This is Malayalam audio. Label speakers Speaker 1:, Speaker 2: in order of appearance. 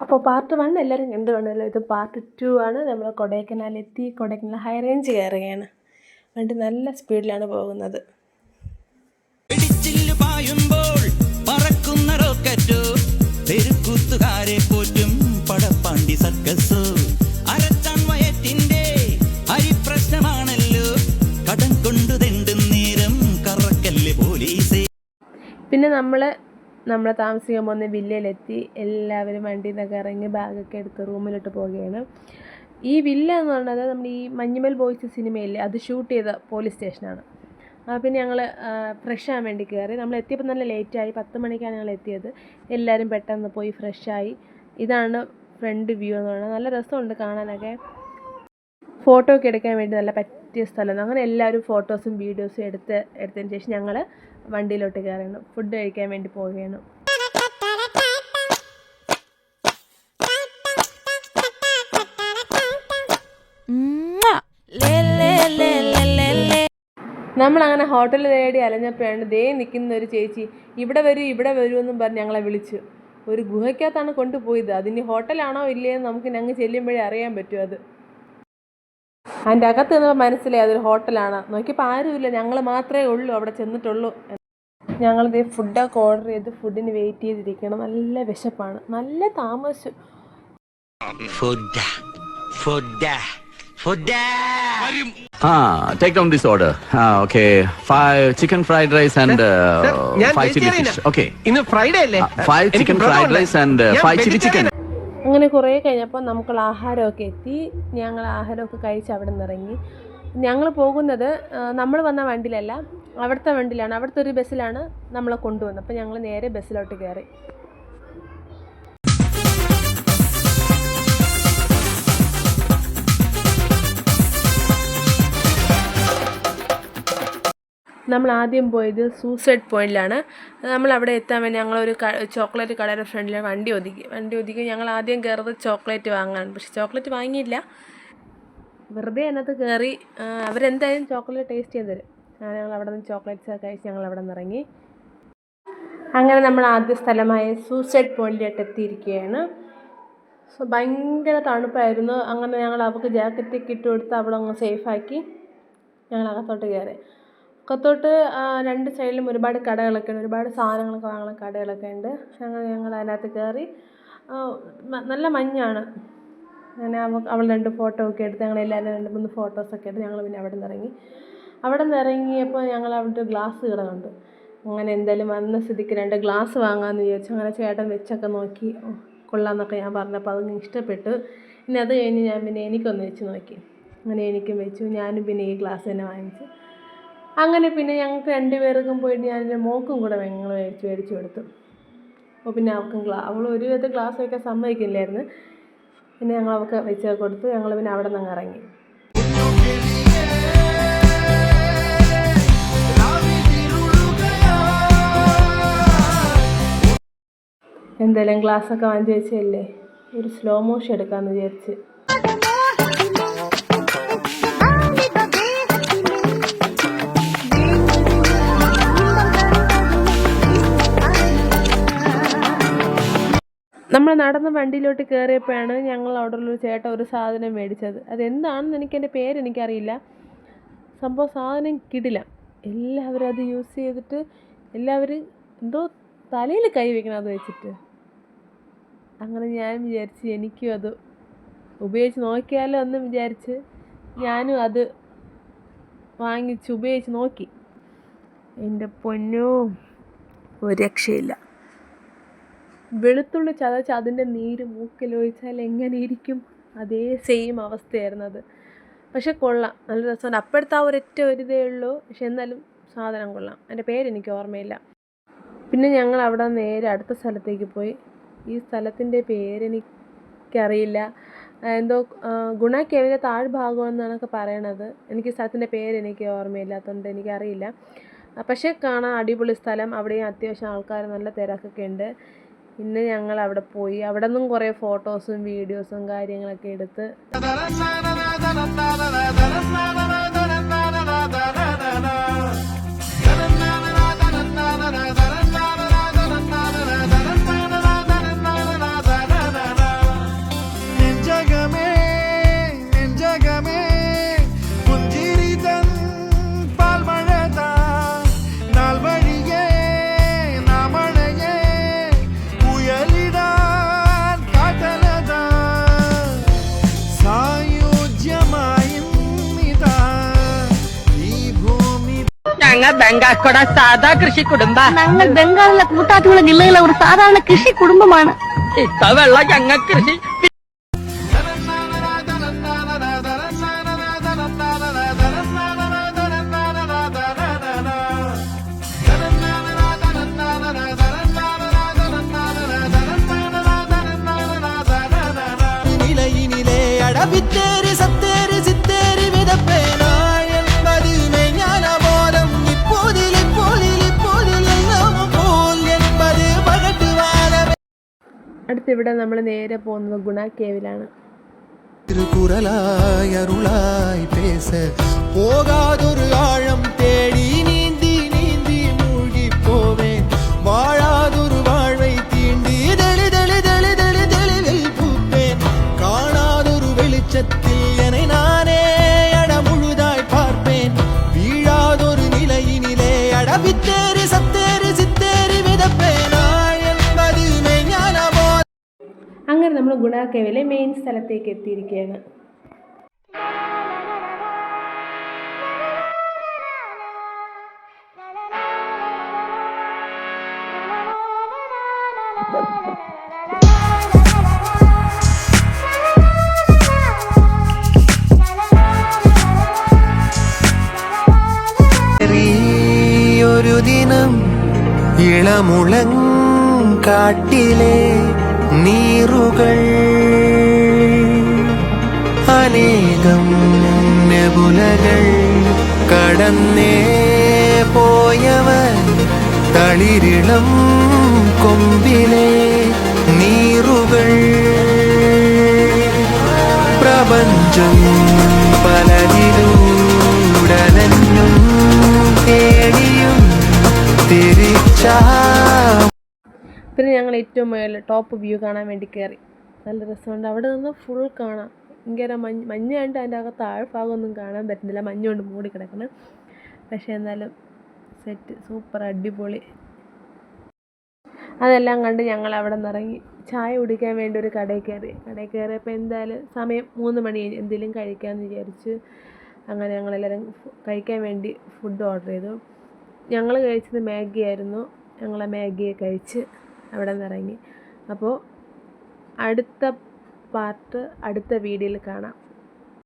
Speaker 1: അപ്പോൾ പാർട്ട് 1 എല്ലാവരും കണ്ടു കാണുമല്ലോ. ഇത് പാർട്ട് 2 ആണ്. നമ്മൾ കൊടൈക്കനാലെത്തി. കൊടൈക്കനാൽ ഹൈ റേഞ്ച് കയറുകയാണ്. വണ്ടി നല്ല സ്പീഡിലാണ് പോകുന്നത്. പിന്നെ നമ്മൾ താമസിക്കാൻ പോകുന്ന വില്ലയിലെത്തി. എല്ലാവരും വണ്ടിയിൽ നിന്നൊക്കെ ഇറങ്ങി ബാഗൊക്കെ എടുത്ത് റൂമിലിട്ട് പോവുകയാണ്. ഈ വില്ല എന്ന് പറയുന്നത് നമ്മൾ ഈ മഞ്ഞുമൽ ബോയ്സ് സിനിമയില്ലേ, അത് ഷൂട്ട് ചെയ്ത പോലീസ് സ്റ്റേഷനാണ്. പിന്നെ ഞങ്ങൾ ഫ്രഷ് ആകാൻ വേണ്ടി കയറി. നമ്മൾ എത്തിയപ്പോൾ നല്ല ലേറ്റായി. 10 മണിക്കാണ് ഞങ്ങൾ എത്തിയത്. എല്ലാവരും പെട്ടെന്ന് പോയി ഫ്രഷായി. ഇതാണ് ഫ്രണ്ട് വ്യൂ എന്ന് പറയുന്നത്. നല്ല രസമുണ്ട് കാണാനൊക്കെ. ഫോട്ടോ ഒക്കെ എടുക്കാൻ വേണ്ടി നല്ല പറ്റിയ സ്ഥലമാണ്. അങ്ങനെ എല്ലാവരും ഫോട്ടോസും വീഡിയോസും എടുത്തതിന് ശേഷം ഞങ്ങൾ വണ്ടിയിലോട്ട് കയറുകയാണ്. ഫുഡ് കഴിക്കാൻ വേണ്ടി പോവുകയാണ്. നമ്മളങ്ങനെ ഹോട്ടൽ തേടി അലഞ്ഞപ്പോഴാണ് ദേ നിൽക്കുന്ന ഒരു ചേച്ചി ഇവിടെ വരൂ എന്നും പറഞ്ഞ് ഞങ്ങളെ വിളിച്ചു. ഒരു ഗുഹയ്ക്കകത്താണ് കൊണ്ടുപോയത്. അതിന് ഹോട്ടലാണോ ഇല്ലയെന്ന് നമുക്ക് ഞങ്ങൾ ചെല്ലുമ്പോഴേ അറിയാൻ പറ്റും. അതിൻ്റെ അകത്ത് നിന്ന് മനസ്സിലായി അതൊരു ഹോട്ടലാണ്. നോക്കിയപ്പോൾ ആരുമില്ല, ഞങ്ങൾ മാത്രമേ ഉള്ളൂ അവിടെ ചെന്നിട്ടുള്ളൂ. ഞങ്ങളിത് ഫുഡൊക്കെ ഓർഡർ ചെയ്ത് ഫുഡിന് വെയിറ്റ് ചെയ്തിരിക്കണം. നല്ല വിശപ്പാണ്. നല്ല താമസിച്ചു.
Speaker 2: Take down this order. Okay, 5 chicken fried rice and 5 chili fish. Okay.
Speaker 3: ഇന്ന് ഫ്രൈഡേ അല്ലേ?
Speaker 2: 5 chicken fried rice and 5 chili chicken.
Speaker 1: അങ്ങനെ കുറേ കഴിഞ്ഞപ്പോൾ നമുക്കുള്ള ആഹാരമൊക്കെ എത്തി. ഞങ്ങൾ ആഹാരമൊക്കെ കഴിച്ച് അവിടെ നിന്ന് ഇറങ്ങി. ഞങ്ങൾ പോകുന്നത് നമ്മൾ വന്ന വണ്ടിയിലല്ല, അവിടുത്തെ വണ്ടിയിലാണ്. അവിടുത്തെ ഒരു ബസ്സിലാണ് നമ്മളെ കൊണ്ടുവന്നത്. അപ്പോൾ ഞങ്ങൾ നേരെ ബസ്സിലോട്ട് കയറി. നമ്മൾ ആദ്യം പോയത് സൂസൈഡ് പോയിന്റിലാണ്. നമ്മൾ അവിടെ എത്താൻ വേണ്ടി ഞങ്ങളൊരു ചോക്ലേറ്റ് കടയുടെ ഫ്രണ്ടിൽ വണ്ടി ഒതുക്കി ഞങ്ങൾ ആദ്യം കയറുന്നത് ചോക്ലേറ്റ് വാങ്ങാൻ. പക്ഷെ ചോക്ലേറ്റ് വാങ്ങിയില്ല, വെറുതെ അതിനകത്ത് കയറി. അവരെന്തായാലും ചോക്ലേറ്റ് ടേസ്റ്റ് ചെയ്ത് തരും. ഞങ്ങൾ അവിടെ നിന്ന് ചോക്ലേറ്റ്സ് കഴിച്ച് ഞങ്ങൾ അവിടെ നിന്ന് ഇറങ്ങി. അങ്ങനെ നമ്മൾ ആദ്യ സ്ഥലമായ സൂസൈഡ് പോയിന്റിലോട്ട് എത്തിയിരിക്കുകയാണ്. ഭയങ്കര തണുപ്പായിരുന്നു. അങ്ങനെ ഞങ്ങൾ അവർക്ക് ജാക്കറ്റൊക്കെ ഇട്ട് കൊടുത്ത് അവിടെ അങ്ങ് സേഫാക്കി ഞങ്ങൾ അകത്തോട്ട് കയറി. അകത്തോട്ട് 2 സൈഡിലും ഒരുപാട് കടകളൊക്കെ ഉണ്ട്. ഒരുപാട് സാധനങ്ങളൊക്കെ വാങ്ങുന്ന കടകളൊക്കെ ഉണ്ട്. ഞങ്ങൾ അതിനകത്ത് കയറി. നല്ല മഞ്ഞാണ്. അങ്ങനെ അവൾ 2 ഫോട്ടോ ഒക്കെ എടുത്ത് ഞങ്ങളെല്ലാവരും 2-3 ഫോട്ടോസൊക്കെ എടുത്ത് ഞങ്ങൾ പിന്നെ അവിടെ നിന്ന് ഇറങ്ങിയപ്പോൾ ഞങ്ങൾ അവിടെ ഗ്ലാസ് കട കണ്ടു. അങ്ങനെ എന്തായാലും വന്ന സ്ഥിതിക്ക് 2 ഗ്ലാസ് വാങ്ങാമെന്ന് വിചാരിച്ചു. അങ്ങനെ ചേട്ടൻ വെച്ചൊക്കെ നോക്കി കൊള്ളാമെന്നൊക്കെ ഞാൻ പറഞ്ഞപ്പോൾ അതൊന്നും ഇഷ്ടപ്പെട്ടു. പിന്നെ അത് കഴിഞ്ഞ് ഞാൻ പിന്നെ എനിക്കൊന്ന് വെച്ച് നോക്കി. അങ്ങനെ എനിക്കും വെച്ചു. ഞാനും പിന്നെ ഈ ഗ്ലാസ് തന്നെ വാങ്ങിച്ചു. അങ്ങനെ പിന്നെ ഞങ്ങൾക്ക് 2 പേർക്കും പോയിട്ട് ഞാൻ എൻ്റെ മോക്കും കൂടെ ഞങ്ങൾ മേടിച്ചു കൊടുത്തു. അപ്പോൾ പിന്നെ അവൾക്കും അവൾ ഒരു വിധത്തിൽ ഗ്ലാസ് വയ്ക്കാൻ സമ്മതിക്കില്ലായിരുന്നു. പിന്നെ ഞങ്ങൾ അവൾക്ക് വെച്ച് കൊടുത്തു. ഞങ്ങൾ പിന്നെ അവിടെ നിന്ന് ഇറങ്ങി. എന്തായാലും ഗ്ലാസ്സൊക്കെ വാങ്ങിച്ച് വെച്ചല്ലേ, ഒരു സ്ലോ മോഷൻ എടുക്കാമെന്ന് വിചാരിച്ച്. നമ്മൾ നടന്ന് വണ്ടിയിലോട്ട് കയറിയപ്പോഴാണ് ഞങ്ങൾ അവിടെയുള്ളൊരു ചേട്ടൻ ഒരു സാധനം മേടിച്ചത്. അതെന്താണെന്ന് എൻ്റെ പേരെനിക്കറിയില്ല. സംഭവം സാധനം കിടില. എല്ലാവരും അത് യൂസ് ചെയ്തിട്ട് എല്ലാവരും എന്തോ തലയിൽ കൈ വയ്ക്കണം അത് വെച്ചിട്ട്. അങ്ങനെ ഞാൻ വിചാരിച്ച് എനിക്കും അത് ഉപയോഗിച്ച് നോക്കിയാലോ എന്ന് വിചാരിച്ച് ഞാനും അത് വാങ്ങിച്ച് ഉപയോഗിച്ച് നോക്കി. എൻ്റെ പൊന്നോ, ഒരു രക്ഷയില്ല. വെളുത്തുള്ളി ചതച്ച് അതിൻ്റെ നീര് മൂക്കിലൊഴിച്ചാൽ എങ്ങനെ ഇരിക്കും, അതേ സെയിം അവസ്ഥയായിരുന്നു അത്. പക്ഷെ കൊള്ളാം, നല്ല രസമുണ്ട്. അപ്പോഴത്തെ ആ ഒരൊറ്റ ഒരിതേ ഉള്ളൂ. പക്ഷെ എന്നാലും സാധനം കൊള്ളാം. എൻ്റെ പേരെനിക്ക് ഓർമ്മയില്ല. പിന്നെ ഞങ്ങൾ അവിടെ നേരെ അടുത്ത സ്ഥലത്തേക്ക് പോയി. ഈ സ്ഥലത്തിൻ്റെ പേരെനിക്കറിയില്ല. എന്തോ ഗുണ കേവിൻ്റെ താഴ്ഭാഗം എന്നാണൊക്കെ പറയണത്. എനിക്ക് സ്ഥലത്തിൻ്റെ പേരെനിക്ക് ഓർമ്മയില്ലാത്തതുകൊണ്ട് എനിക്കറിയില്ല. പക്ഷേ കാണാൻ അടിപൊളി സ്ഥലം. അവിടെയും അത്യാവശ്യം ആൾക്കാർ, നല്ല തിരക്കൊക്കെ ഉണ്ട്. പിന്നെ ഞങ്ങൾ അവിടെ പോയി. അവിടെ നിന്നും കുറേ ഫോട്ടോസും വീഡിയോസും കാര്യങ്ങളൊക്കെ എടുത്ത്
Speaker 3: ബംഗാക്കോട സാധാ കൃഷി കുടുംബ.
Speaker 4: ഞങ്ങൾ ബംഗാളിലെ കൂത്താട്ടുകുളം ജില്ലയിലെ ഒരു സാധാരണ കൃഷി കുടുംബമാണ്.
Speaker 3: ഇപ്പൊ വെള്ളം ഞങ്ങ കൃഷി.
Speaker 5: വിത്തേരി സത്തേരി സിത്തേരി വിതപ്പേനാൾ என்பது மெய்ஞான போதம் இப்போதில் எல்லாம் போல் என்பது பகட்டுவானவே.
Speaker 1: അടുത്തിവിടെ നമ്മൾ നേരെ പോകുന്നത് ഗുണ കേവിലാണ്.
Speaker 5: திருக்குறளாய் அருளாய் பேச போகாதொரு ஆழம் தேடி நீந்தி நீந்தி மூழ்கி போவேன். வாழாதொரு வாழ்வை தீண்டி தெளிவில் பூப்பேன். காணாதொரு வெளிச்சத்தில் என்னை நானே அடமுழுதாய் பார்ப்பேன். வீழாதொரு நிலையினிலே அடவித்தேறி சத்தேறி சித்தேறி விதப்பேனாள் என்பது மெய்ஞான போதம்.
Speaker 1: അങ്ങനെ നമ്മൾ ഗുണ കേവിലെ മെയിൻ സ്ഥലത്തേക്ക് എത്തിയിരിക്കുകയാണ്.
Speaker 5: ഒരു ദിനം ഇളമുളങ്കാട്ടിലെ നീറുകൾ അനേകം നെബുലകൾ കടന്നേ പോയവൻ തളിരിളം കൊമ്പിലെ നീറുകൾ പ്രപഞ്ചം പലതിലൂടലഞ്ഞും തേടിയും തിരിച്ചാ.
Speaker 1: പിന്നെ ഞങ്ങൾ ഏറ്റവും മുകളിൽ ടോപ്പ് വ്യൂ കാണാൻ വേണ്ടി കയറി. നല്ല രസമുണ്ട്. അവിടെ നിന്ന് ഫുൾ കാണാം. ഭയങ്കര മഞ്ഞുണ്ട്. അതിൻ്റെ അകത്ത് താഴ്ഭാഗമൊന്നും കാണാൻ പറ്റുന്നില്ല, മഞ്ഞുകൊണ്ട് മൂടി കിടക്കണം. പക്ഷേ എന്നാലും സെറ്റ് സൂപ്പർ അടിപൊളി. അതെല്ലാം കണ്ട് ഞങ്ങൾ അവിടെ നിന്ന് ഇറങ്ങി ചായ കുടിക്കാൻ വേണ്ടി ഒരു കടയിൽ കയറിയപ്പോൾ എന്തായാലും സമയം 3 മണി എന്തെങ്കിലും കഴിക്കാമെന്ന് വിചാരിച്ച് അങ്ങനെ ഞങ്ങളെല്ലാവരും കഴിക്കാൻ വേണ്ടി ഫുഡ് ഓർഡർ ചെയ്തു. ഞങ്ങൾ കഴിച്ചത് മാഗി ആയിരുന്നു. ഞങ്ങൾ ആ മാഗിയെ കഴിച്ച് അവിടെ നിന്ന് ഇറങ്ങി. അപ്പോൾ അടുത്ത പാർട്ട് അടുത്ത വീഡിയോയിൽ കാണാം.